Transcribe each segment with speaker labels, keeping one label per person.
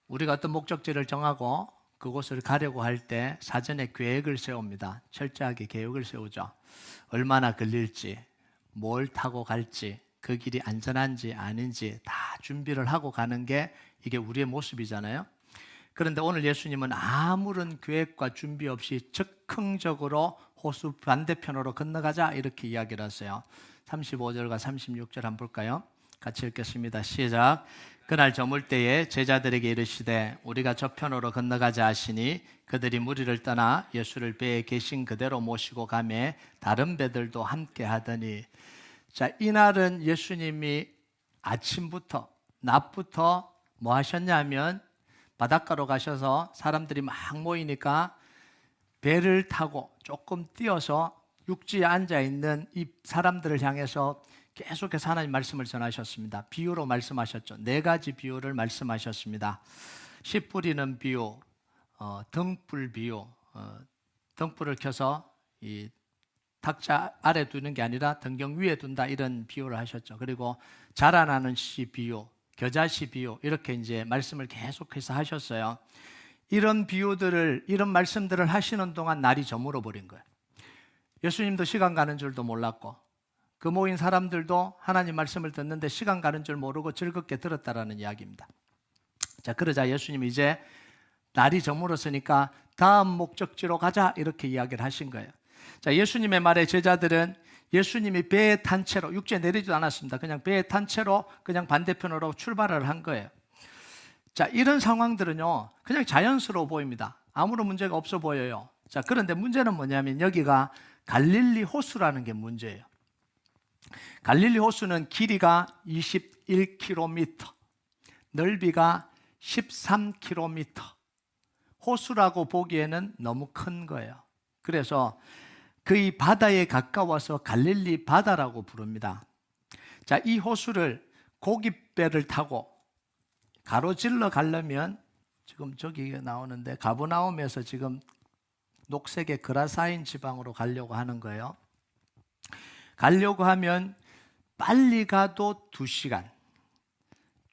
Speaker 1: 우리가 어떤 목적지를 정하고 그곳을 가려고 할 때 사전에 계획을 세웁니다. 철저하게 계획을 세우죠. 얼마나 걸릴지, 뭘 타고 갈지, 그 길이 안전한지 아닌지 다 준비를 하고 가는 게 이게 우리의 모습이잖아요. 그런데 오늘 예수님은 아무런 계획과 준비 없이 즉흥적으로 호수 반대편으로 건너가자 이렇게 이야기를 하세요. 35절과 36절 한번 볼까요? 같이 읽겠습니다. 시작. 그날 저물 때에 제자들에게 이르시되 우리가 저편으로 건너가자 하시니 그들이 무리를 떠나 예수를 배에 계신 그대로 모시고 가매 다른 배들도 함께 하더니. 자, 이날은 예수님이 아침부터 낮부터 뭐 하셨냐면 바닷가로 가셔서 사람들이 막 모이니까 배를 타고 조금 뛰어서 육지에 앉아있는 이 사람들을 향해서 계속해서 하나님 말씀을 전하셨습니다. 비유로 말씀하셨죠. 4가지 비유를 말씀하셨습니다. 씨 뿌리는 비유, 등불 비유, 등불을 켜서 이 탁자 아래 두는 게 아니라 등경 위에 둔다 이런 비유를 하셨죠. 그리고 자라나는 씨 비유, 겨자씨 비유 이렇게 이제 말씀을 계속해서 하셨어요. 이런 비유들을 이런 말씀들을 하시는 동안 날이 저물어 버린 거예요. 예수님도 시간 가는 줄도 몰랐고 그 모인 사람들도 하나님 말씀을 듣는데 시간 가는 줄 모르고 즐겁게 들었다라는 이야기입니다. 자, 그러자 예수님이 이제 날이 저물었으니까 다음 목적지로 가자 이렇게 이야기를 하신 거예요. 자, 예수님의 말에 제자들은 예수님이 배에 탄 채로 육지에 내리지도 않았습니다. 그냥 배에 탄 채로 그냥 반대편으로 출발을 한 거예요. 자, 이런 상황들은요 그냥 자연스러워 보입니다. 아무런 문제가 없어 보여요. 자, 그런데 문제는 뭐냐면 여기가 갈릴리 호수라는 게 문제예요. 갈릴리 호수는 길이가 21km, 넓이가 13km. 호수라고 보기에는 너무 큰 거예요. 그래서 그 바다에 가까워서 갈릴리 바다라고 부릅니다. 자, 이 호수를 고깃배를 타고 가로질러 가려면 지금 저기 나오는데 가버나움에서 지금 녹색의 그라사인 지방으로 가려고 하는 거예요. 가려고 하면 빨리 가도 2시간,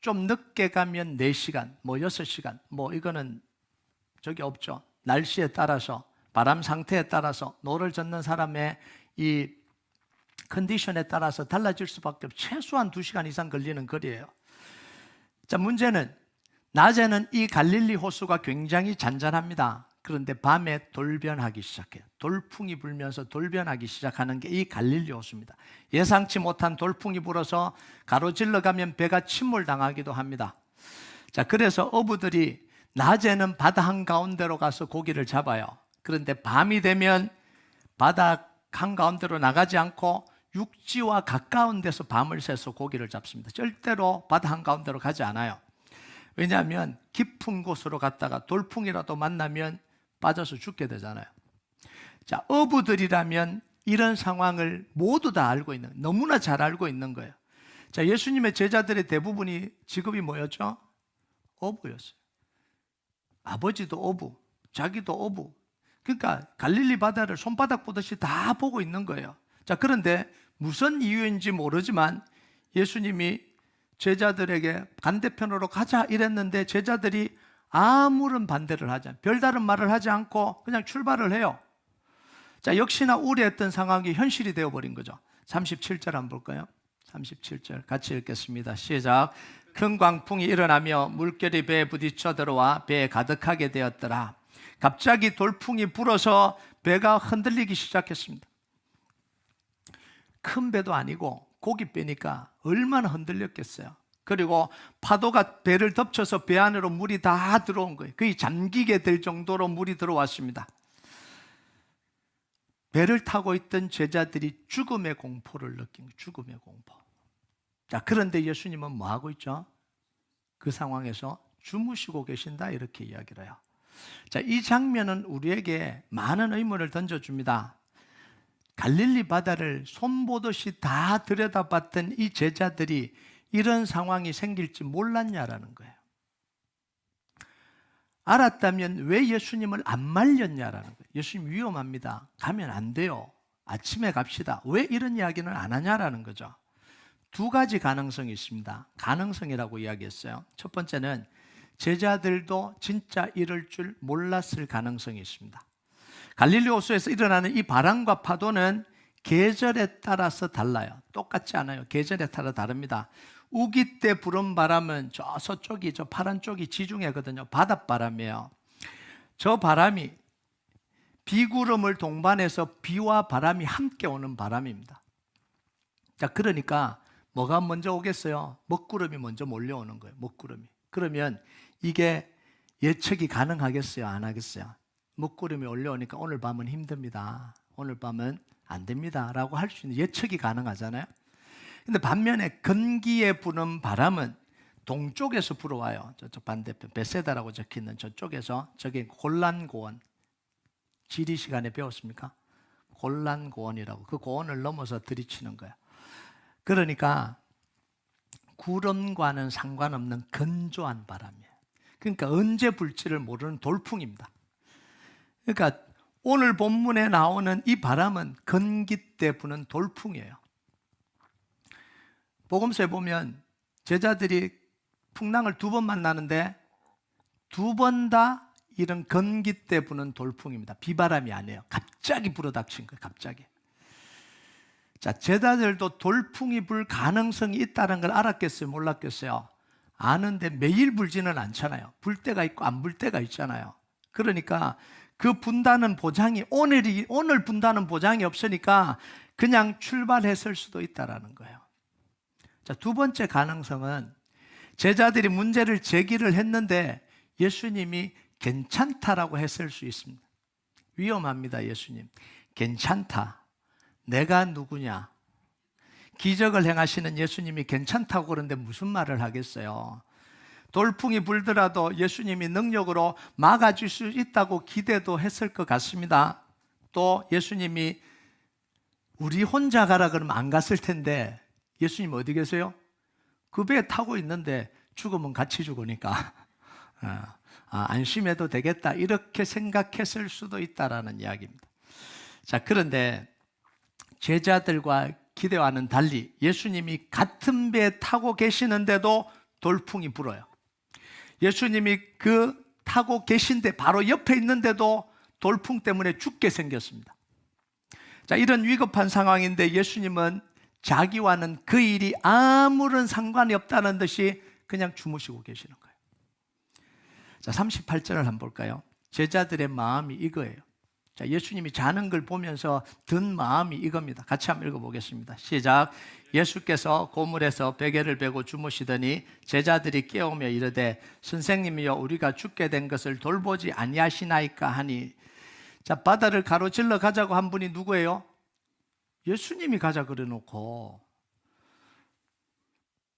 Speaker 1: 좀 늦게 가면 4시간, 뭐 6시간, 뭐 이거는 저기 없죠. 날씨에 따라서, 바람 상태에 따라서, 노를 젓는 사람의 이 컨디션에 따라서 달라질 수밖에 없죠. 최소한 2시간 이상 걸리는 거리예요. 자, 문제는 낮에는 이 갈릴리 호수가 굉장히 잔잔합니다. 그런데 밤에 돌변하기 시작해요. 돌풍이 불면서 돌변하기 시작하는 게 이 갈릴리 호수입니다. 예상치 못한 돌풍이 불어서 가로질러 가면 배가 침몰당하기도 합니다. 자, 그래서 어부들이 낮에는 바다 한가운데로 가서 고기를 잡아요. 그런데 밤이 되면 바다 한가운데로 나가지 않고 육지와 가까운 데서 밤을 새서 고기를 잡습니다. 절대로 바다 한가운데로 가지 않아요. 왜냐하면 깊은 곳으로 갔다가 돌풍이라도 만나면 빠져서 죽게 되잖아요. 자, 어부들이라면 이런 상황을 모두 다 알고 있는, 너무나 잘 알고 있는 거예요. 자, 예수님의 제자들의 대부분이 직업이 뭐였죠? 어부였어요. 아버지도 어부, 자기도 어부. 그러니까 갈릴리 바다를 손바닥 보듯이 다 보고 있는 거예요. 자, 그런데 무슨 이유인지 모르지만 예수님이 제자들에게 반대편으로 가자 이랬는데 제자들이 아무런 반대를 하지 않아요. 별다른 말을 하지 않고 그냥 출발을 해요. 자, 역시나 우려했던 상황이 현실이 되어버린 거죠. 37절 한번 볼까요? 37절 같이 읽겠습니다. 시작. 큰 광풍이 일어나며 물결이 배에 부딪혀 들어와 배에 가득하게 되었더라. 갑자기 돌풍이 불어서 배가 흔들리기 시작했습니다. 큰 배도 아니고 고깃배니까 얼마나 흔들렸겠어요. 그리고 파도가 배를 덮쳐서 배 안으로 물이 다 들어온 거예요. 거의 잠기게 될 정도로 물이 들어왔습니다. 배를 타고 있던 제자들이 죽음의 공포를 느낀 거예요. 죽음의 공포. 자, 그런데 예수님은 뭐 하고 있죠? 그 상황에서 주무시고 계신다 이렇게 이야기를 해요. 자, 이 장면은 우리에게 많은 의문을 던져줍니다. 갈릴리 바다를 손보듯이 다 들여다봤던 이 제자들이 이런 상황이 생길지 몰랐냐라는 거예요. 알았다면 왜 예수님을 안 말렸냐라는 거예요. 예수님 위험합니다. 가면 안 돼요. 아침에 갑시다. 왜 이런 이야기는 안 하냐라는 거죠. 2가지 가능성이 있습니다. 가능성이라고 이야기했어요. 첫 번째는 제자들도 진짜 이럴 줄 몰랐을 가능성이 있습니다. 갈릴리 호수에서 일어나는 이 바람과 파도는 계절에 따라서 달라요. 똑같지 않아요. 계절에 따라 다릅니다. 우기 때 부는 바람은 저 서쪽이, 저 파란 쪽이 지중해거든요. 바닷바람이에요. 저 바람이 비구름을 동반해서 비와 바람이 함께 오는 바람입니다. 자, 그러니까 뭐가 먼저 오겠어요? 먹구름이 먼저 몰려오는 거예요. 먹구름이. 그러면 이게 예측이 가능하겠어요? 안 하겠어요? 먹구름이 올려오니까 오늘 밤은 힘듭니다. 오늘 밤은 안 됩니다. 라고 할 수 있는 예측이 가능하잖아요. 근데 반면에 건기에 부는 바람은 동쪽에서 불어와요. 저쪽 반대편 베세다라고 적혀있는 저쪽에서, 저게 골란고원. 지리 시간에 배웠습니까? 골란고원이라고. 그 고원을 넘어서 들이치는 거예요. 그러니까 구름과는 상관없는 건조한 바람이에요. 그러니까 언제 불지를 모르는 돌풍입니다. 그러니까 오늘 본문에 나오는 이 바람은 건기 때 부는 돌풍이에요. 복음서에 보면 제자들이 풍랑을 2번 만나는데 2번 다 이런 건기 때 부는 돌풍입니다. 비바람이 아니에요. 갑자기 불어닥친 거예요. 갑자기. 자, 제자들도 돌풍이 불 가능성이 있다는 걸 알았겠어요? 몰랐겠어요? 아는데 매일 불지는 않잖아요. 불 때가 있고 안 불 때가 있잖아요. 그러니까 그 분다는 보장이 오늘 분다는 보장이 없으니까 그냥 출발했을 수도 있다라는 거예요. 자, 2번째 가능성은 제자들이 문제를 제기를 했는데 예수님이 괜찮다라고 했을 수 있습니다. 위험합니다. 예수님. 괜찮다. 내가 누구냐? 기적을 행하시는 예수님이 괜찮다고 그러는데 무슨 말을 하겠어요? 돌풍이 불더라도 예수님이 능력으로 막아줄 수 있다고 기대도 했을 것 같습니다. 또 예수님이 우리 혼자 가라 그러면 안 갔을 텐데 예수님 어디 계세요? 그 배에 타고 있는데 죽으면 같이 죽으니까 안심해도 되겠다 이렇게 생각했을 수도 있다라는 이야기입니다. 자, 그런데 제자들과 기대와는 달리 예수님이 같은 배에 타고 계시는데도 돌풍이 불어요. 예수님이 그 타고 계신데 바로 옆에 있는데도 돌풍 때문에 죽게 생겼습니다. 자, 이런 위급한 상황인데 예수님은 자기와는 그 일이 아무런 상관이 없다는 듯이 그냥 주무시고 계시는 거예요. 자, 38절을 한번 볼까요? 제자들의 마음이 이거예요. 자, 예수님이 자는 걸 보면서 든 마음이 이겁니다. 같이 한번 읽어보겠습니다. 시작. 예수께서 고물에서 베개를 베고 주무시더니 제자들이 깨우며 이르되 선생님이여 우리가 죽게 된 것을 돌보지 아니하시나이까 하니. 자, 바다를 가로질러 가자고 한 분이 누구예요? 예수님이 가자 그래 놓고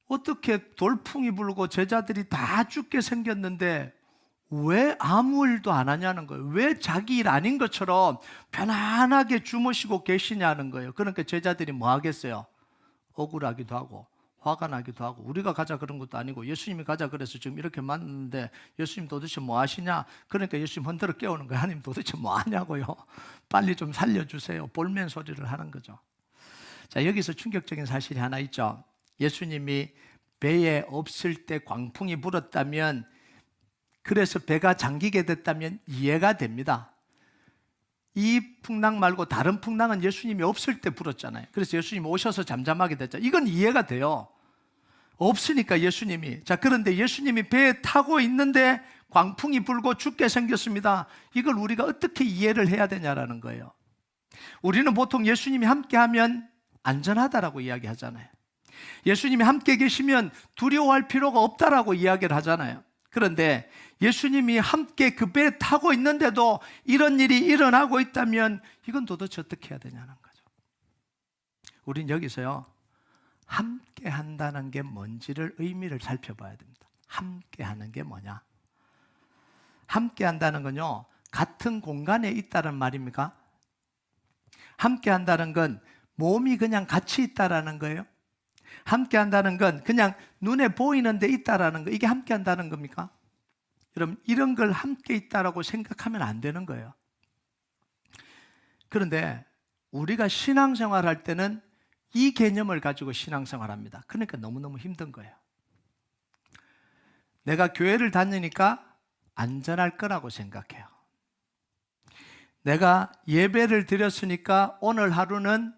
Speaker 1: 어떻게 돌풍이 불고 제자들이 다 죽게 생겼는데 왜 아무 일도 안 하냐는 거예요. 왜 자기 일 아닌 것처럼 편안하게 주무시고 계시냐는 거예요. 그러니까 제자들이 뭐 하겠어요? 억울하기도 하고 화가 나기도 하고 우리가 가자 그런 것도 아니고 예수님이 가자 그래서 지금 이렇게 만났는데 예수님 도대체 뭐 하시냐? 그러니까 예수님 흔들어 깨우는 거예요. 하나님 도대체 뭐 하냐고요? 빨리 좀 살려주세요. 볼멘 소리를 하는 거죠. 자, 여기서 충격적인 사실이 하나 있죠. 예수님이 배에 없을 때 광풍이 불었다면, 그래서 배가 잠기게 됐다면 이해가 됩니다. 이 풍랑 말고 다른 풍랑은 예수님이 없을 때 불었잖아요. 그래서 예수님이 오셔서 잠잠하게 됐죠. 이건 이해가 돼요. 없으니까 예수님이. 자, 그런데 예수님이 배에 타고 있는데 광풍이 불고 죽게 생겼습니다. 이걸 우리가 어떻게 이해를 해야 되냐라는 거예요. 우리는 보통 예수님이 함께하면 안전하다라고 이야기하잖아요. 예수님이 함께 계시면 두려워할 필요가 없다라고 이야기를 하잖아요. 그런데 예수님이 함께 그 배에 타고 있는데도 이런 일이 일어나고 있다면 이건 도대체 어떻게 해야 되냐는 거죠. 우린 여기서요, 함께 한다는 게 뭔지를 의미를 살펴봐야 됩니다. 함께 하는 게 뭐냐? 함께 한다는 건요, 같은 공간에 있다는 말입니까? 함께 한다는 건 몸이 그냥 같이 있다라는 거예요? 함께 한다는 건 그냥 눈에 보이는 데 있다라는 거, 이게 함께 한다는 겁니까? 여러분, 이런 걸 함께 있다라고 생각하면 안 되는 거예요. 그런데 우리가 신앙생활 할 때는 이 개념을 가지고 신앙생활 합니다. 그러니까 너무너무 힘든 거예요. 내가 교회를 다니니까 안전할 거라고 생각해요. 내가 예배를 드렸으니까 오늘 하루는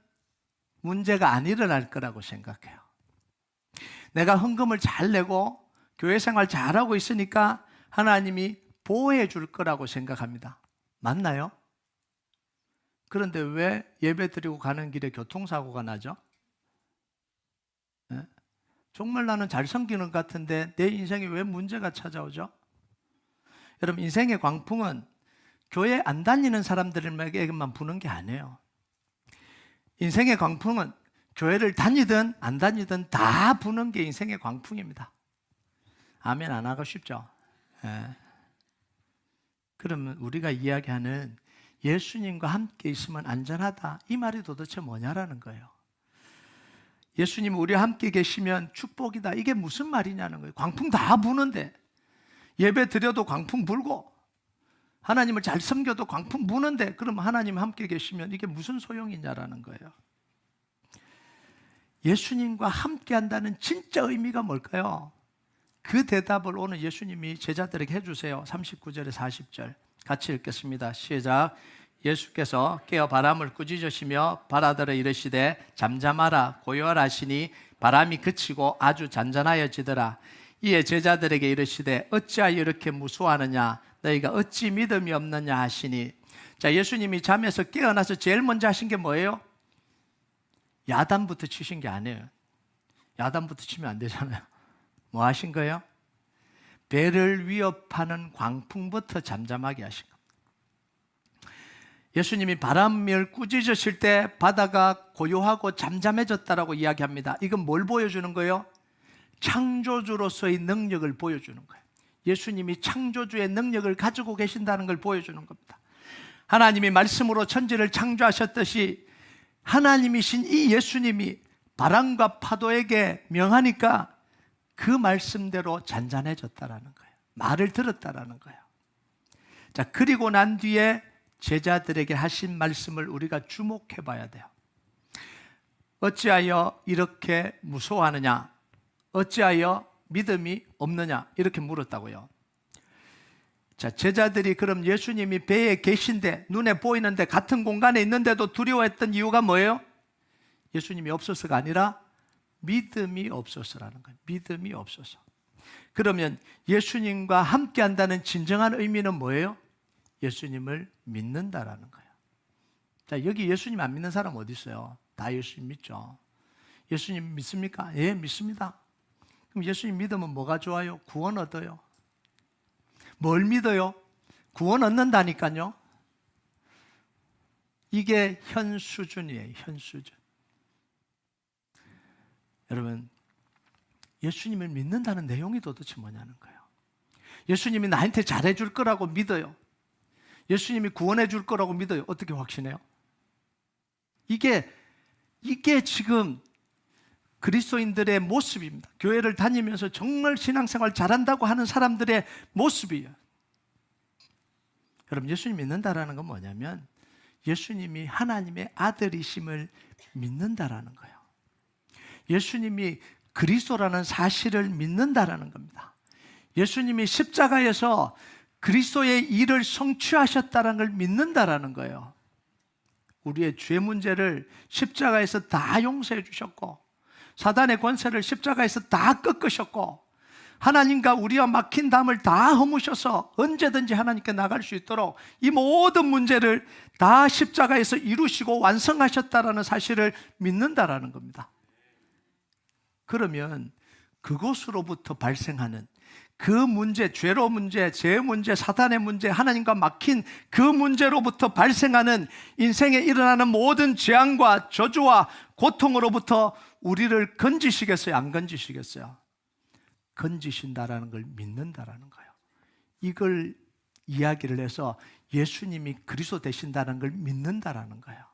Speaker 1: 문제가 안 일어날 거라고 생각해요. 내가 헌금을 잘 내고 교회 생활 잘하고 있으니까 하나님이 보호해 줄 거라고 생각합니다. 맞나요? 그런데 왜 예배 드리고 가는 길에 교통사고가 나죠? 네? 정말 나는 잘 섬기는 것 같은데 내 인생에 왜 문제가 찾아오죠? 여러분, 인생의 광풍은 교회 안 다니는 사람들에게만 부는 게 아니에요. 인생의 광풍은 교회를 다니든 안 다니든 다 부는 게 인생의 광풍입니다. 아멘 안 하고 싶죠? 네. 그러면 우리가 이야기하는 예수님과 함께 있으면 안전하다, 이 말이 도대체 뭐냐라는 거예요. 예수님 우리와 함께 계시면 축복이다, 이게 무슨 말이냐는 거예요. 광풍 다 부는데, 예배 드려도 광풍 불고 하나님을 잘 섬겨도 광풍 부는데, 그럼 하나님 함께 계시면 이게 무슨 소용이냐라는 거예요. 예수님과 함께 한다는 진짜 의미가 뭘까요? 그 대답을 오늘 예수님이 제자들에게 해주세요. 39절에 40절 같이 읽겠습니다. 시작. 예수께서 깨어 바람을 꾸짖으시며 바다들에 이르시되 잠잠하라 고요하라 하시니 바람이 그치고 아주 잔잔하여지더라. 이에 제자들에게 이르시되 어찌하여 이렇게 무서워하느냐, 너희가 어찌 믿음이 없느냐 하시니. 자, 예수님이 잠에서 깨어나서 제일 먼저 하신 게 뭐예요? 야단부터 치신 게 아니에요. 야단부터 치면 안 되잖아요. 뭐 하신 거예요? 배를 위협하는 광풍부터 잠잠하게 하신 겁니다. 예수님이 바람을 꾸짖으실 때 바다가 고요하고 잠잠해졌다라고 이야기합니다. 이건 뭘 보여주는 거예요? 창조주로서의 능력을 보여주는 거예요. 예수님이 창조주의 능력을 가지고 계신다는 걸 보여주는 겁니다. 하나님이 말씀으로 천지를 창조하셨듯이 하나님이신 이 예수님이 바람과 파도에게 명하니까 그 말씀대로 잔잔해졌다라는 거예요. 말을 들었다라는 거예요. 자, 그리고 난 뒤에 제자들에게 하신 말씀을 우리가 주목해 봐야 돼요. 어찌하여 이렇게 무서워하느냐? 어찌하여 믿음이 없느냐? 이렇게 물었다고요. 자, 제자들이 그럼 예수님이 배에 계신데, 눈에 보이는데, 같은 공간에 있는데도 두려워했던 이유가 뭐예요? 예수님이 없어서가 아니라 믿음이 없어서라는 거예요. 믿음이 없어서. 그러면 예수님과 함께 한다는 진정한 의미는 뭐예요? 예수님을 믿는다라는 거예요. 자, 여기 예수님 안 믿는 사람 어디 있어요? 다 예수님 믿죠. 예수님 믿습니까? 예, 믿습니다. 그럼 예수님 믿으면 뭐가 좋아요? 구원 얻어요. 뭘 믿어요? 구원 얻는다니까요. 이게 현 수준이에요. 현 수준. 여러분, 예수님을 믿는다는 내용이 도대체 뭐냐는 거예요. 예수님이 나한테 잘해줄 거라고 믿어요. 예수님이 구원해 줄 거라고 믿어요. 어떻게 확신해요? 이게 지금 그리스도인들의 모습입니다. 교회를 다니면서 정말 신앙생활 잘한다고 하는 사람들의 모습이에요. 여러분, 예수님 믿는다라는 건 뭐냐면 예수님이 하나님의 아들이심을 믿는다라는 거예요. 예수님이 그리스도라는 사실을 믿는다라는 겁니다. 예수님이 십자가에서 그리스도의 일을 성취하셨다는 걸 믿는다라는 거예요. 우리의 죄 문제를 십자가에서 다 용서해 주셨고, 사단의 권세를 십자가에서 다 꺾으셨고, 하나님과 우리와 막힌 담을 다 허무셔서 언제든지 하나님께 나갈 수 있도록 이 모든 문제를 다 십자가에서 이루시고 완성하셨다라는 사실을 믿는다라는 겁니다. 그러면 그것으로부터 발생하는 그 문제, 죄로 문제, 죄 문제, 사단의 문제, 하나님과 막힌 그 문제로부터 발생하는 인생에 일어나는 모든 재앙과 저주와 고통으로부터 우리를 건지시겠어요? 안 건지시겠어요? 건지신다라는 걸 믿는다라는 거예요. 이걸 이야기를 해서 예수님이 그리스도 되신다는 걸 믿는다라는 거예요.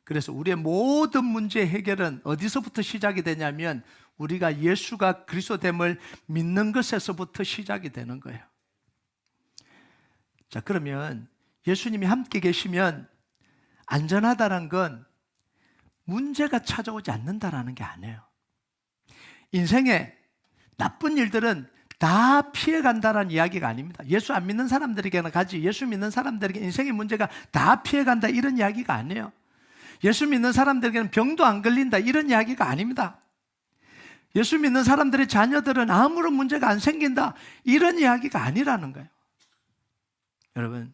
Speaker 1: 그래서 우리의 모든 문제 해결은 어디서부터 시작이 되냐면 우리가 예수가 그리스도됨을 믿는 것에서부터 시작이 되는 거예요. 자, 그러면 예수님이 함께 계시면 안전하다는 건 문제가 찾아오지 않는다라는 게 아니에요. 인생에 나쁜 일들은 다 피해간다라는 이야기가 아닙니다. 예수 안 믿는 사람들에게는 가지, 예수 믿는 사람들에게 인생의 문제가 다 피해간다 이런 이야기가 아니에요. 예수 믿는 사람들에게는 병도 안 걸린다 이런 이야기가 아닙니다. 예수 믿는 사람들의 자녀들은 아무런 문제가 안 생긴다 이런 이야기가 아니라는 거예요. 여러분,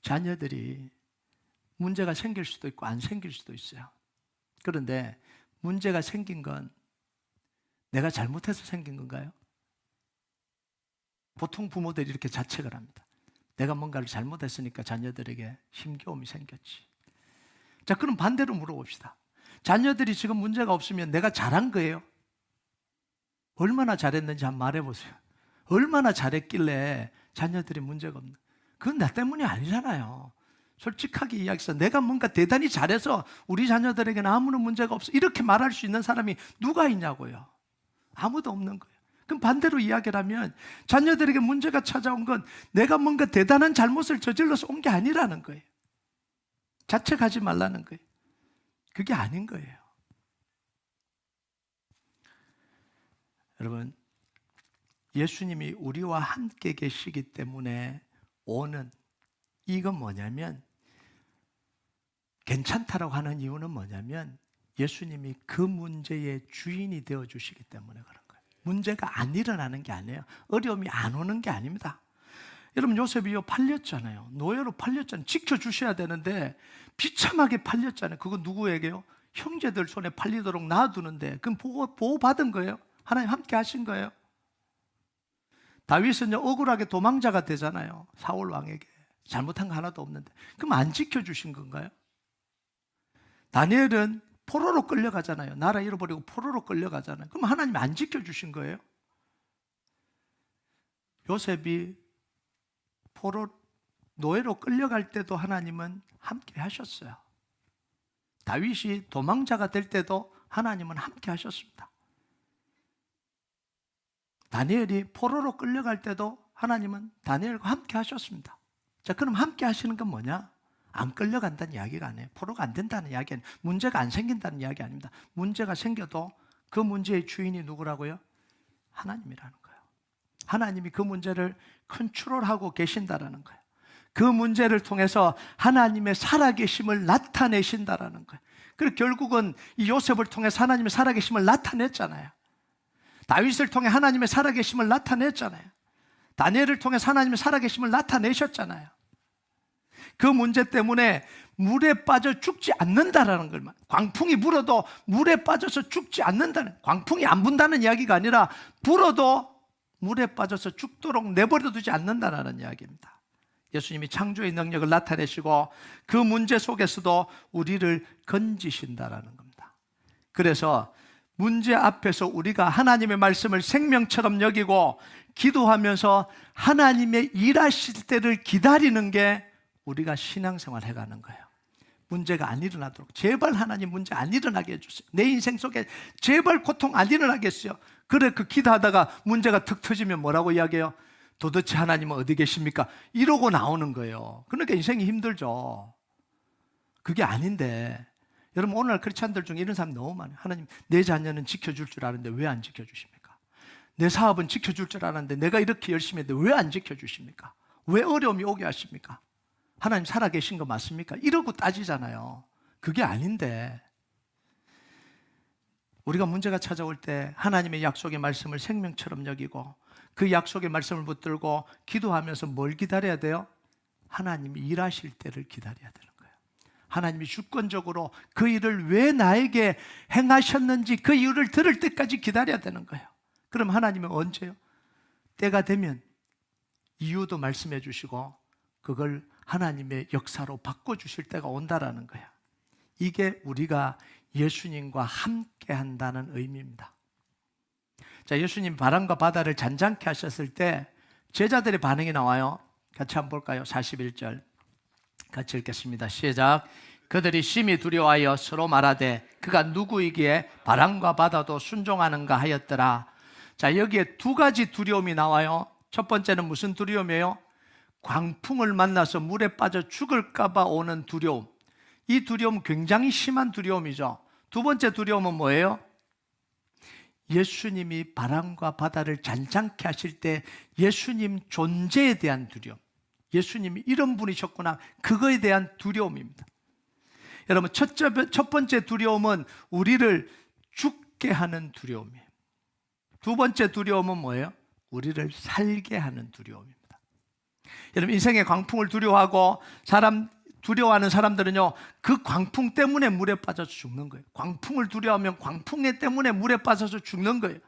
Speaker 1: 자녀들이 문제가 생길 수도 있고 안 생길 수도 있어요. 그런데 문제가 생긴 건 내가 잘못해서 생긴 건가요? 보통 부모들이 이렇게 자책을 합니다. 내가 뭔가를 잘못했으니까 자녀들에게 힘겨움이 생겼지. 자, 그럼 반대로 물어봅시다. 자녀들이 지금 문제가 없으면 내가 잘한 거예요? 얼마나 잘했는지 한번 말해보세요. 얼마나 잘했길래 자녀들이 문제가 없는? 그건 나 때문이 아니잖아요. 솔직하게 이야기해서 내가 뭔가 대단히 잘해서 우리 자녀들에게는 아무런 문제가 없어 이렇게 말할 수 있는 사람이 누가 있냐고요. 아무도 없는 거예요. 그럼 반대로 이야기를 하면 자녀들에게 문제가 찾아온 건 내가 뭔가 대단한 잘못을 저질러서 온 게 아니라는 거예요. 자책하지 말라는 거예요. 그게 아닌 거예요. 여러분, 예수님이 우리와 함께 계시기 때문에 오는 이건 뭐냐면, 괜찮다라고 하는 이유는 뭐냐면 예수님이 그 문제의 주인이 되어주시기 때문에 그런 거예요. 문제가 안 일어나는 게 아니에요. 어려움이 안 오는 게 아닙니다. 여러분, 요셉이요 팔렸잖아요. 노예로 팔렸잖아요. 지켜주셔야 되는데 비참하게 팔렸잖아요. 그거 누구에게요? 형제들 손에 팔리도록 놔두는데 그럼 보호받은 거예요? 하나님 함께 하신 거예요? 다윗은 억울하게 도망자가 되잖아요. 사울 왕에게 잘못한 거 하나도 없는데 그럼 안 지켜주신 건가요? 다니엘은 포로로 끌려가잖아요. 나라 잃어버리고 포로로 끌려가잖아요. 그럼 하나님 안 지켜주신 거예요? 요셉이 노예로 끌려갈 때도 하나님은 함께 하셨어요. 다윗이 도망자가 될 때도 하나님은 함께 하셨습니다. 다니엘이 포로로 끌려갈 때도 하나님은 다니엘과 함께 하셨습니다. 자, 그럼 함께 하시는 건 뭐냐? 안 끌려간다는 이야기가 아니에요. 포로가 안 된다는 이야기 아니에요. 문제가 안 생긴다는 이야기 아닙니다. 문제가 생겨도 그 문제의 주인이 누구라고요? 하나님이라는 거예요. 하나님이 그 문제를 컨트롤하고 계신다라는 거예요. 그 문제를 통해서 하나님의 살아계심을 나타내신다라는 거예요. 그리고 결국은 이 요셉을 통해서 하나님의 살아계심을 나타냈잖아요. 다윗을 통해 하나님의 살아계심을 나타냈잖아요. 다니엘을 통해서 하나님의 살아계심을 나타내셨잖아요. 그 문제 때문에 물에 빠져 죽지 않는다라는 걸, 광풍이 불어도 물에 빠져서 죽지 않는다는, 광풍이 안 분다는 이야기가 아니라 불어도 물에 빠져서 죽도록 내버려 두지 않는다라는 이야기입니다. 예수님이 창조의 능력을 나타내시고 그 문제 속에서도 우리를 건지신다라는 겁니다. 그래서 문제 앞에서 우리가 하나님의 말씀을 생명처럼 여기고 기도하면서 하나님의 일하실 때를 기다리는 게 우리가 신앙생활 해가는 거예요. 문제가 안 일어나도록 제발 하나님 문제 안 일어나게 해주세요. 내 인생 속에 제발 고통 안 일어나게 했어요. 그래, 그 기도하다가 문제가 툭 터지면 뭐라고 이야기해요? 도대체 하나님은 어디 계십니까? 이러고 나오는 거예요. 그러니까 인생이 힘들죠. 그게 아닌데, 여러분, 오늘날 크리스찬들 중에 이런 사람 너무 많아요. 하나님, 내 자녀는 지켜줄 줄 아는데 왜 안 지켜주십니까? 내 사업은 지켜줄 줄 아는데 내가 이렇게 열심히 했는데 왜 안 지켜주십니까? 왜 어려움이 오게 하십니까? 하나님 살아계신 거 맞습니까? 이러고 따지잖아요. 그게 아닌데, 우리가 문제가 찾아올 때 하나님의 약속의 말씀을 생명처럼 여기고 그 약속의 말씀을 붙들고 기도하면서 뭘 기다려야 돼요? 하나님이 일하실 때를 기다려야 되는 거예요. 하나님이 주권적으로 그 일을 왜 나에게 행하셨는지 그 이유를 들을 때까지 기다려야 되는 거예요. 그럼 하나님은 언제요? 때가 되면 이유도 말씀해 주시고 그걸 하나님의 역사로 바꿔주실 때가 온다라는 거예요. 이게 우리가 예수님과 함께 한다는 의미입니다. 자, 예수님 바람과 바다를 잔잔케 하셨을 때 제자들의 반응이 나와요. 같이 한번 볼까요? 41절 같이 읽겠습니다. 시작. 그들이 심히 두려워하여 서로 말하되 그가 누구이기에 바람과 바다도 순종하는가 하였더라. 자, 여기에 두 가지 두려움이 나와요. 첫 번째는 무슨 두려움이에요? 광풍을 만나서 물에 빠져 죽을까 봐 오는 두려움. 이 두려움은 굉장히 심한 두려움이죠. 두 번째 두려움은 뭐예요? 예수님이 바람과 바다를 잔잔케 하실 때 예수님 존재에 대한 두려움, 예수님이 이런 분이셨구나, 그거에 대한 두려움입니다. 여러분, 첫 번째 두려움은 우리를 죽게 하는 두려움이에요. 두 번째 두려움은 뭐예요? 우리를 살게 하는 두려움입니다. 여러분, 인생의 광풍을 두려워하고 두려워하는 사람들은요, 그 광풍 때문에 물에 빠져서 죽는 거예요. 광풍을 두려워하면 광풍 때문에 물에 빠져서 죽는 거예요.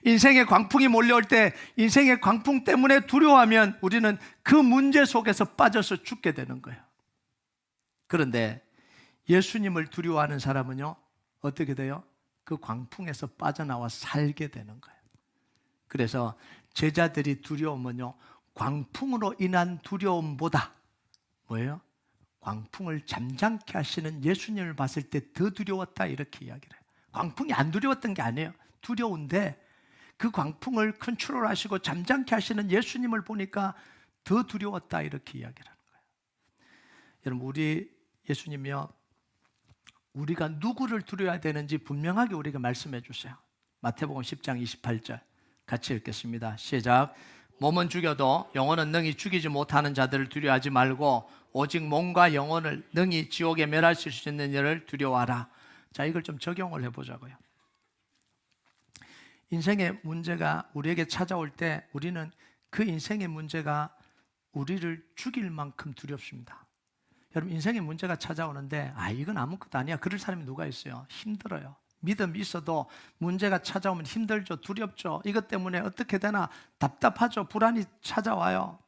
Speaker 1: 인생의 광풍이 몰려올 때 인생의 광풍 때문에 두려워하면 우리는 그 문제 속에서 빠져서 죽게 되는 거예요. 그런데 예수님을 두려워하는 사람은요, 어떻게 돼요? 그 광풍에서 빠져나와 살게 되는 거예요. 그래서 제자들이 두려우면요, 광풍으로 인한 두려움보다 뭐예요? 광풍을 잠잠케 하시는 예수님을 봤을 때 더 두려웠다, 이렇게 이야기를 해요. 광풍이 안 두려웠던 게 아니에요. 두려운데 그 광풍을 컨트롤하시고 잠잠케 하시는 예수님을 보니까 더 두려웠다, 이렇게 이야기를 하는 거예요. 여러분, 우리 예수님이요, 우리가 누구를 두려워야 되는지 분명하게 우리가 말씀해 주세요. 마태복음 10장 28절 같이 읽겠습니다. 시작. 몸은 죽여도 영혼은 능히 죽이지 못하는 자들을 두려워하지 말고 오직 몸과 영혼을 능히 지옥에 멸하실 수 있는 이를 두려워하라. 자, 이걸 좀 적용을 해보자고요. 인생의 문제가 우리에게 찾아올 때 우리는 그 인생의 문제가 우리를 죽일 만큼 두렵습니다. 여러분, 인생의 문제가 찾아오는데 이건 아무것도 아니야, 그럴 사람이 누가 있어요? 힘들어요. 믿음이 있어도 문제가 찾아오면 힘들죠, 두렵죠. 이것 때문에 어떻게 되나 답답하죠, 불안이 찾아와요.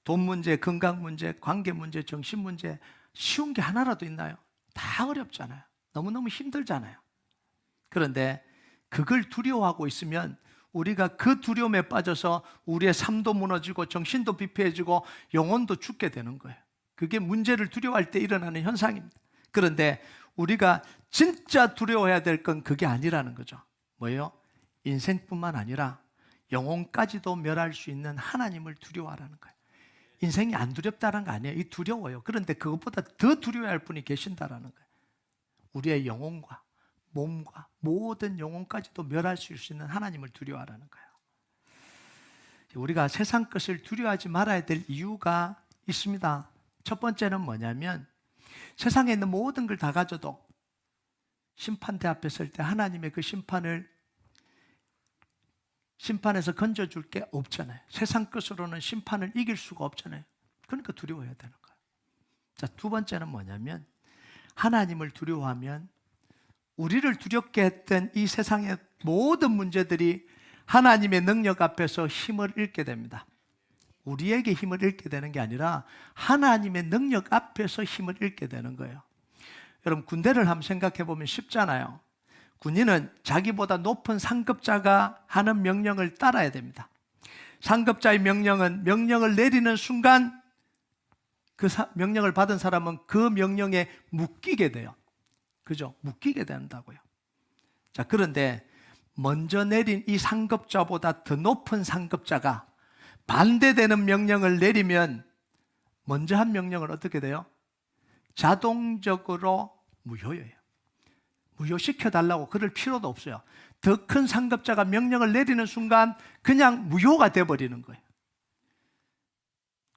Speaker 1: 돈 문제, 건강 문제, 관계 문제, 정신 문제, 쉬운 게 하나라도 있나요? 다 어렵잖아요. 너무너무 힘들잖아요. 그런데 그걸 두려워하고 있으면 우리가 그 두려움에 빠져서 우리의 삶도 무너지고 정신도 비폐해지고 영혼도 죽게 되는 거예요. 그게 문제를 두려워할 때 일어나는 현상입니다. 그런데 우리가 진짜 두려워해야 될 건 그게 아니라는 거죠. 뭐예요? 인생뿐만 아니라 영혼까지도 멸할 수 있는 하나님을 두려워하라는 거예요. 인생이 안 두렵다는 거 아니에요. 이 두려워요. 그런데 그것보다 더 두려워할 분이 계신다라는 거예요. 우리의 영혼과 몸과 모든 영혼까지도 멸할 수 있는 하나님을 두려워하라는 거예요. 우리가 세상 것을 두려워하지 말아야 될 이유가 있습니다. 첫 번째는 뭐냐면, 세상에 있는 모든 걸 다 가져도 심판대 앞에 설 때 하나님의 그 심판에서 건져줄 게 없잖아요. 세상 것으로는 심판을 이길 수가 없잖아요. 그러니까 두려워해야 되는 거예요. 자, 두 번째는 뭐냐면, 하나님을 두려워하면 우리를 두렵게 했던 이 세상의 모든 문제들이 하나님의 능력 앞에서 힘을 잃게 됩니다. 우리에게 힘을 잃게 되는 게 아니라 하나님의 능력 앞에서 힘을 잃게 되는 거예요. 여러분, 군대를 한번 생각해 보면 쉽잖아요. 군인은 자기보다 높은 상급자가 하는 명령을 따라야 됩니다. 상급자의 명령을 내리는 순간 그 명령을 받은 사람은 그 명령에 묶이게 돼요. 그죠? 묶이게 된다고요. 자, 그런데 먼저 내린 이 상급자보다 더 높은 상급자가 반대되는 명령을 내리면 먼저 한 명령을 어떻게 돼요? 자동적으로 무효예요. 무효시켜달라고 그럴 필요도 없어요. 더 큰 상급자가 명령을 내리는 순간 그냥 무효가 돼버리는 거예요.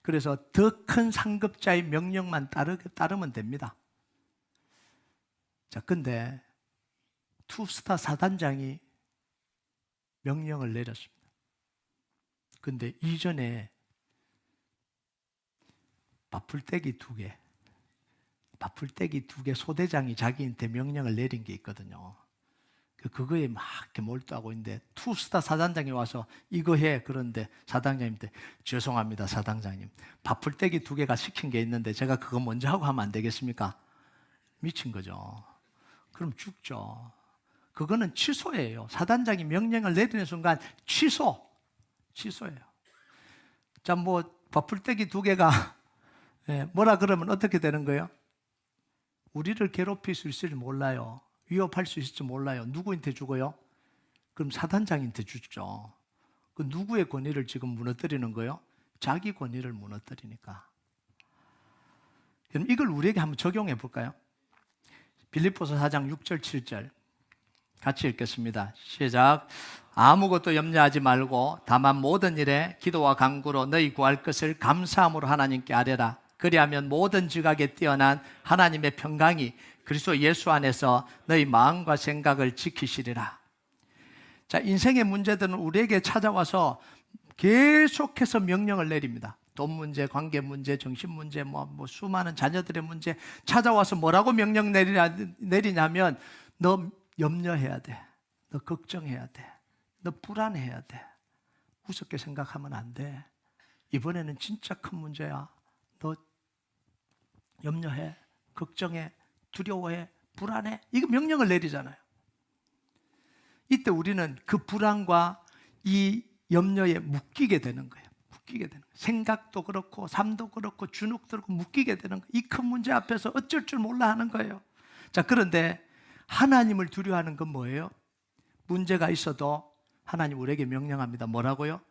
Speaker 1: 그래서 더 큰 상급자의 명령만 따르면 됩니다. 자, 근데 투스타 사단장이 명령을 내렸습니다. 근데 이전에 바풀떼기 두 개 소대장이 자기한테 명령을 내린 게 있거든요. 그거에 막 이렇게 몰두하고 있는데 투스타 사단장이 와서 이거 해. 그런데 사단장님한테 죄송합니다, 사단장님. 바풀떼기 2개가 시킨 게 있는데 제가 그거 먼저 하고 하면 안 되겠습니까? 미친 거죠. 그럼 죽죠. 그거는 취소예요. 사단장이 명령을 내리는 순간 취소예요. 자, 바풀떼기 2개가 뭐라 그러면 어떻게 되는 거예요? 우리를 괴롭힐 수 있을지 몰라요. 위협할 수 있을지 몰라요. 누구한테 죽어요? 그럼 사단장한테 죽죠. 그 누구의 권위를 지금 무너뜨리는 거예요? 자기 권위를 무너뜨리니까. 그럼 이걸 우리에게 한번 적용해 볼까요? 빌립보서 4장 6절 7절 같이 읽겠습니다. 시작. 아무것도 염려하지 말고 다만 모든 일에 기도와 간구로 너희 구할 것을 감사함으로 하나님께 아뢰라. 그리하면 모든 지각에 뛰어난 하나님의 평강이 그리스도 예수 안에서 너희 마음과 생각을 지키시리라. 자, 인생의 문제들은 우리에게 찾아와서 계속해서 명령을 내립니다. 돈 문제, 관계 문제, 정신 문제, 수많은 자녀들의 문제 찾아와서 뭐라고 명령 내리냐면 너 염려해야 돼. 너 걱정해야 돼. 너 불안해야 돼. 우습게 생각하면 안 돼. 이번에는 진짜 큰 문제야. 너 염려해, 걱정해, 두려워해, 불안해. 이거 명령을 내리잖아요. 이때 우리는 그 불안과 이 염려에 묶이게 되는 거예요. 묶이게 되는 거예요. 생각도 그렇고 삶도 그렇고 주눅도 그렇고 묶이게 되는 거예요. 이 큰 문제 앞에서 어쩔 줄 몰라 하는 거예요. 자, 그런데 하나님을 두려워하는 건 뭐예요? 문제가 있어도 하나님 우리에게 명령합니다. 뭐라고요?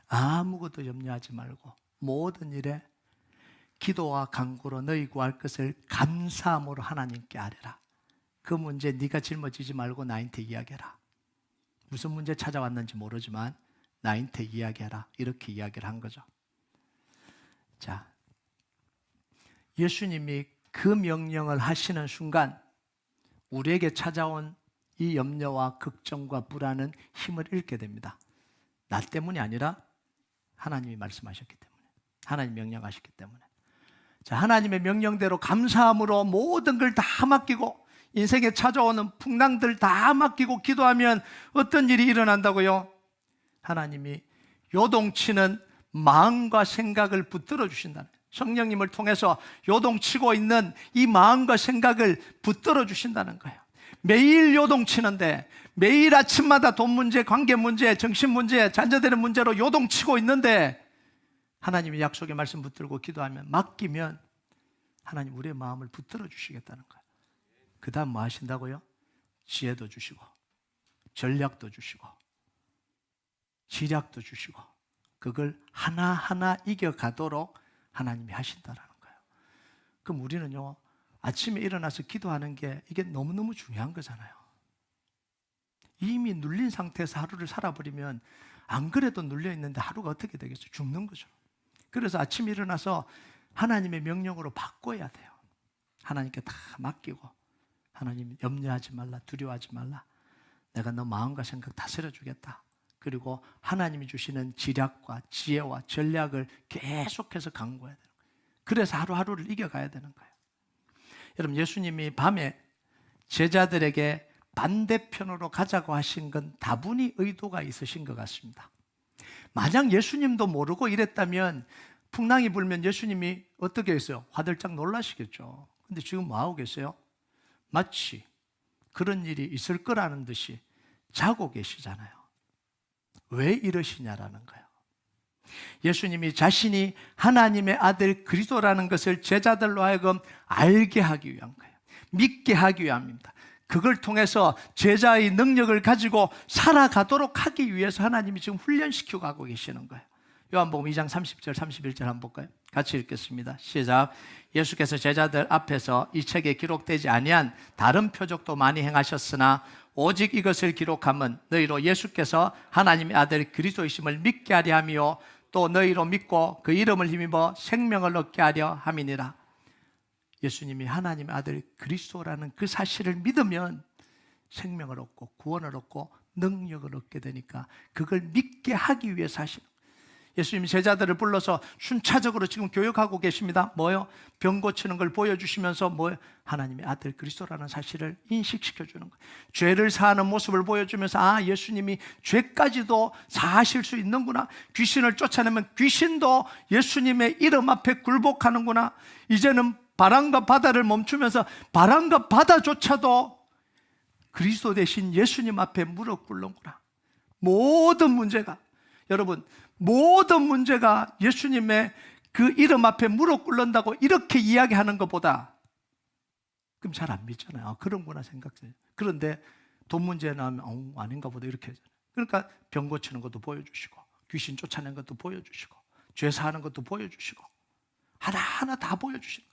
Speaker 1: 아무것도 염려하지 말고 모든 일에 기도와 간구로 너희 구할 것을 감사함으로 하나님께 아뢰라. 그 문제 네가 짊어지지 말고 나한테 이야기해라. 무슨 문제 찾아왔는지 모르지만 나한테 이야기해라. 이렇게 이야기를 한 거죠. 자, 예수님이 그 명령을 하시는 순간 우리에게 찾아온 이 염려와 걱정과 불안은 힘을 잃게 됩니다. 나 때문이 아니라 하나님이 말씀하셨기 때문에, 하나님 명령하셨기 때문에. 자, 하나님의 명령대로 감사함으로 모든 걸 다 맡기고 인생에 찾아오는 풍랑들 다 맡기고 기도하면 어떤 일이 일어난다고요? 하나님이 요동치는 마음과 생각을 붙들어 주신다는, 성령님을 통해서 요동치고 있는 이 마음과 생각을 붙들어 주신다는 거예요. 매일 요동치는데, 매일 아침마다 돈 문제, 관계 문제, 정신 문제, 자녀들의 문제로 요동치고 있는데 하나님이 약속의 말씀 붙들고 기도하면, 맡기면 하나님 우리의 마음을 붙들어 주시겠다는 거예요. 그 다음 뭐 하신다고요? 지혜도 주시고 전략도 주시고 지략도 주시고 그걸 하나하나 이겨가도록 하나님이 하신다는 거예요. 그럼 우리는요, 아침에 일어나서 기도하는 게 이게 너무너무 중요한 거잖아요. 이미 눌린 상태에서 하루를 살아버리면 안 그래도 눌려 있는데 하루가 어떻게 되겠어요? 죽는 거죠. 그래서 아침에 일어나서 하나님의 명령으로 바꿔야 돼요. 하나님께 다 맡기고, 하나님 염려하지 말라, 두려워하지 말라. 내가 너 마음과 생각 다스려 주겠다. 그리고 하나님이 주시는 지략과 지혜와 전략을 계속해서 강구해야 되는 거예요. 그래서 하루하루를 이겨가야 되는 거예요. 여러분, 예수님이 밤에 제자들에게 반대편으로 가자고 하신 건 다분히 의도가 있으신 것 같습니다. 만약 예수님도 모르고 이랬다면 풍랑이 불면 예수님이 어떻게 했어요? 화들짝 놀라시겠죠. 근데 지금 뭐 하고 계세요? 마치 그런 일이 있을 거라는 듯이 자고 계시잖아요. 왜 이러시냐라는 거예요. 예수님이 자신이 하나님의 아들 그리스도라는 것을 제자들로 하여금 알게 하기 위한 거예요. 믿게 하기 위함입니다. 그걸 통해서 제자의 능력을 가지고 살아가도록 하기 위해서 하나님이 지금 훈련시키고 가고 계시는 거예요. 요한복음 2장 30절 31절 한번 볼까요? 같이 읽겠습니다. 시작. 예수께서 제자들 앞에서 이 책에 기록되지 아니한 다른 표적도 많이 행하셨으나 오직 이것을 기록함은 너희로 예수께서 하나님의 아들 그리스도이심을 믿게 하려 함이요 또 너희로 믿고 그 이름을 힘입어 생명을 얻게 하려 함이니라. 예수님이 하나님의 아들 그리스도라는 그 사실을 믿으면 생명을 얻고 구원을 얻고 능력을 얻게 되니까 그걸 믿게 하기 위해서 하시는 거예요. 예수님이 제자들을 불러서 순차적으로 지금 교육하고 계십니다. 뭐요? 병 고치는 걸 보여주시면서 뭐요? 하나님의 아들 그리스도라는 사실을 인식시켜주는 거예요. 죄를 사하는 모습을 보여주면서 아, 예수님이 죄까지도 사하실 수 있는구나. 귀신을 쫓아내면 귀신도 예수님의 이름 앞에 굴복하는구나. 이제는 바람과 바다를 멈추면서 바람과 바다조차도 그리스도 대신 예수님 앞에 무릎 꿇는구나. 모든 문제가, 여러분, 모든 문제가 예수님의 그 이름 앞에 무릎 꿇는다고 이렇게 이야기하는 것보다 그럼 잘 안 믿잖아요. 아, 그런구나 생각해요. 그런데 돈 문제 나오면 아닌가 보다 이렇게 하잖아요. 그러니까 병 고치는 것도 보여주시고 귀신 쫓아내는 것도 보여주시고 죄 사하는 것도 보여주시고 하나하나 다 보여주시고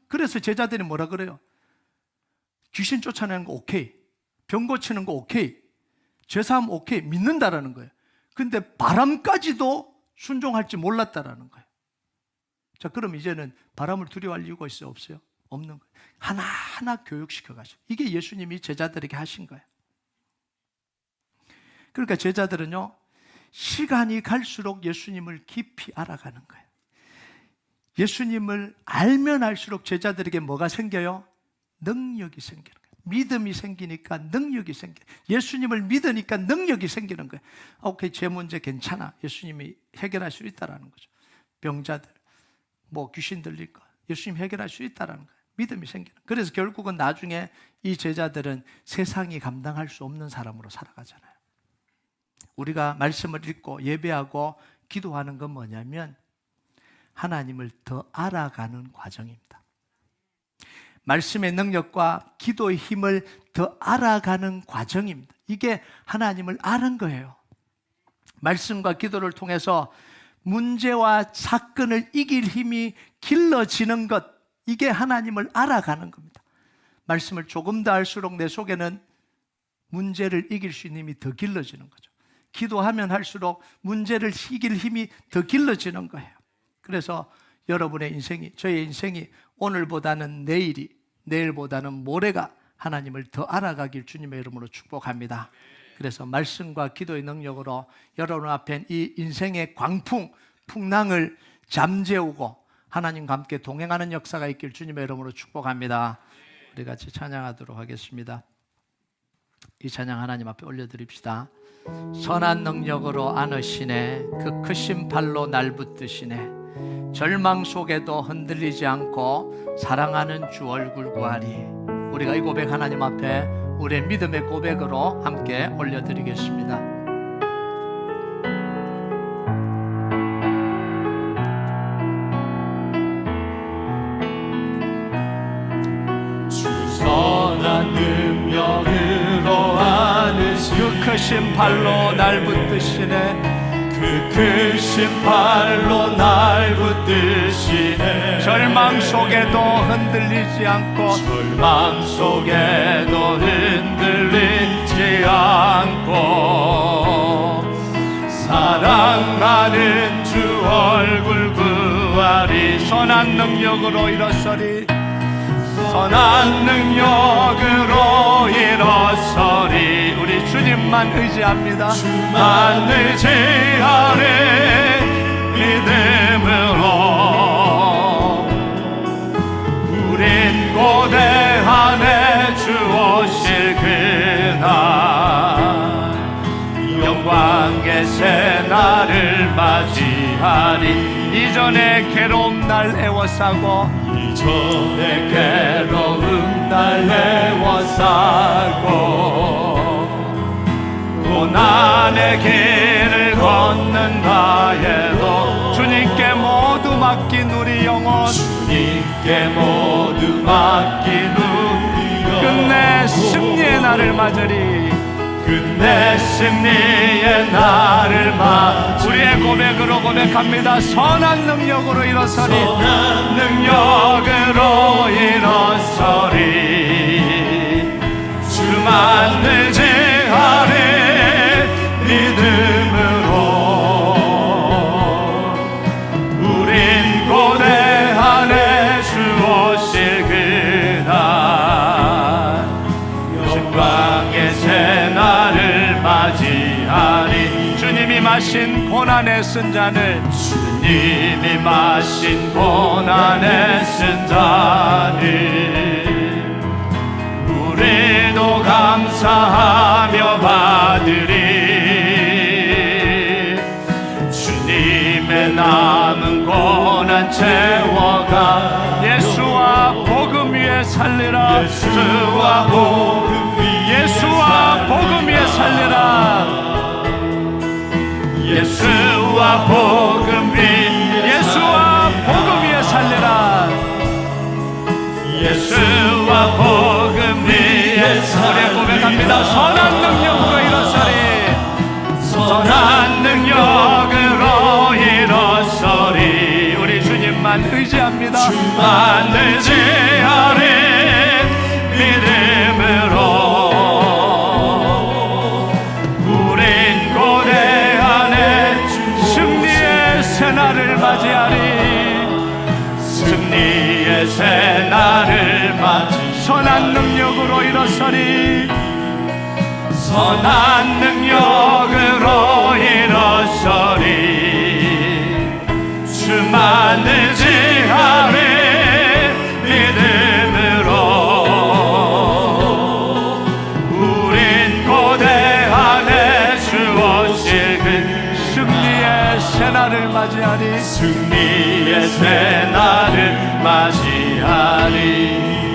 Speaker 1: 그래서 제자들이 뭐라 그래요? 귀신 쫓아내는 거 오케이, 병 고치는 거 오케이, 죄사함 오케이, 믿는다라는 거예요. 근데 바람까지도 순종할지 몰랐다라는 거예요. 자, 그럼 이제는 바람을 두려워할 이유가 있어요? 없어요? 없는 거예요. 하나하나 교육시켜 가시고, 이게 예수님이 제자들에게 하신 거예요. 그러니까 제자들은요, 시간이 갈수록 예수님을 깊이 알아가는 거예요. 예수님을 알면 알수록 제자들에게 뭐가 생겨요? 능력이 생기는 거예요. 믿음이 생기니까 능력이 생겨요. 예수님을 믿으니까 능력이 생기는 거예요. 오케이, 제 문제 괜찮아. 예수님이 해결할 수 있다는 거죠. 병자들, 뭐 귀신 들릴 거, 예수님 해결할 수 있다는 거예요. 믿음이 생기는. 그래서 결국은 나중에 이 제자들은 세상이 감당할 수 없는 사람으로 살아가잖아요. 우리가 말씀을 읽고 예배하고 기도하는 건 뭐냐면 하나님을 더 알아가는 과정입니다. 말씀의 능력과 기도의 힘을 더 알아가는 과정입니다. 이게 하나님을 아는 거예요. 말씀과 기도를 통해서 문제와 사건을 이길 힘이 길러지는 것, 이게 하나님을 알아가는 겁니다. 말씀을 조금 더 알수록 내 속에는 문제를 이길 수 있는 힘이 더 길러지는 거죠. 기도하면 할수록 문제를 이길 힘이 더 길러지는 거예요. 그래서 여러분의 인생이, 저의 인생이 오늘보다는 내일이, 내일보다는 모레가 하나님을 더 알아가길 주님의 이름으로 축복합니다. 그래서 말씀과 기도의 능력으로 여러분 앞에 이 인생의 광풍, 풍랑을 잠재우고 하나님과 함께 동행하는 역사가 있길 주님의 이름으로 축복합니다. 우리 같이 찬양하도록 하겠습니다. 이 찬양 하나님 앞에 올려드립시다. 선한 능력으로 안으시네, 그 크신 팔로 날 붙드시네, 절망 속에도 흔들리지 않고 사랑하는 주 얼굴 구하리. 우리가 이 고백 하나님 앞에 우리의 믿음의 고백으로 함께 올려드리겠습니다.
Speaker 2: 선한 능력으로 안으시네,
Speaker 1: 그 크신 팔로 날 붙드시네,
Speaker 2: 그 크신 팔로 날 붙드시네,
Speaker 1: 절망 속에도 흔들리지 않고,
Speaker 2: 절망 속에도 흔들리지 않고, 사랑하는 주 얼굴 구하리.
Speaker 1: 선한 능력으로 일어서리,
Speaker 2: 선한 능력으로 일어서리.
Speaker 1: 우리 주님만 의지합니다.
Speaker 2: 주만 의지하리. 믿음으로 우린 고대하네, 주 오실 그날 영광의 새날을 맞이하리.
Speaker 1: 이전의 괴로움 날 애워싸고,
Speaker 2: 이전의 괴로움 날 애워싸고, 고난의 길을 걷는다 해도
Speaker 1: 주님께 모두 맡긴 우리 영혼,
Speaker 2: 주님께 모두 맡긴 우리 영혼,
Speaker 1: 끝내 승리의 날을 맞으리.
Speaker 2: 끝내 승리의 날을 맞으리.
Speaker 1: 우리의 고백으로 고백합니다. 선한 능력으로 일어서리,
Speaker 2: 선한 능력으로 일어서리. 주만 의지하리. 믿음으로 우린 고대하네, 주 오실 그날 영광의 새날을 맞이하리.
Speaker 1: 주님이 마신 고난의 쓴 잔을,
Speaker 2: 주님이 마신 고난의 쓴 잔을 우리도 감사하며 받으리. 주님의 남은 고난 채워가
Speaker 1: 예수와 복음 위에 살리라.
Speaker 2: 예수와 복음 위에
Speaker 1: 예수와 복음 위에 살리라.
Speaker 2: 예수와 복음 위에
Speaker 1: 예수와 복음 위에 살리라.
Speaker 2: 예수와 복음 위에
Speaker 1: 우리 고백합니다. 선한 능력으로 일어서리,
Speaker 2: 선한 능력으로 일어서리.
Speaker 1: 우리 주님만 의지합니다.
Speaker 2: 주만 의지하리. 믿음 승리의 새날을 맞이
Speaker 1: 선한 능력으로 일어서리
Speaker 2: 선한 능력으로 일어서리 주만 의지하리 믿음으로 우린 고대하네 주오실 그
Speaker 1: 승리의 새날을 맞이하리
Speaker 2: 승리의 새날을 맞이하리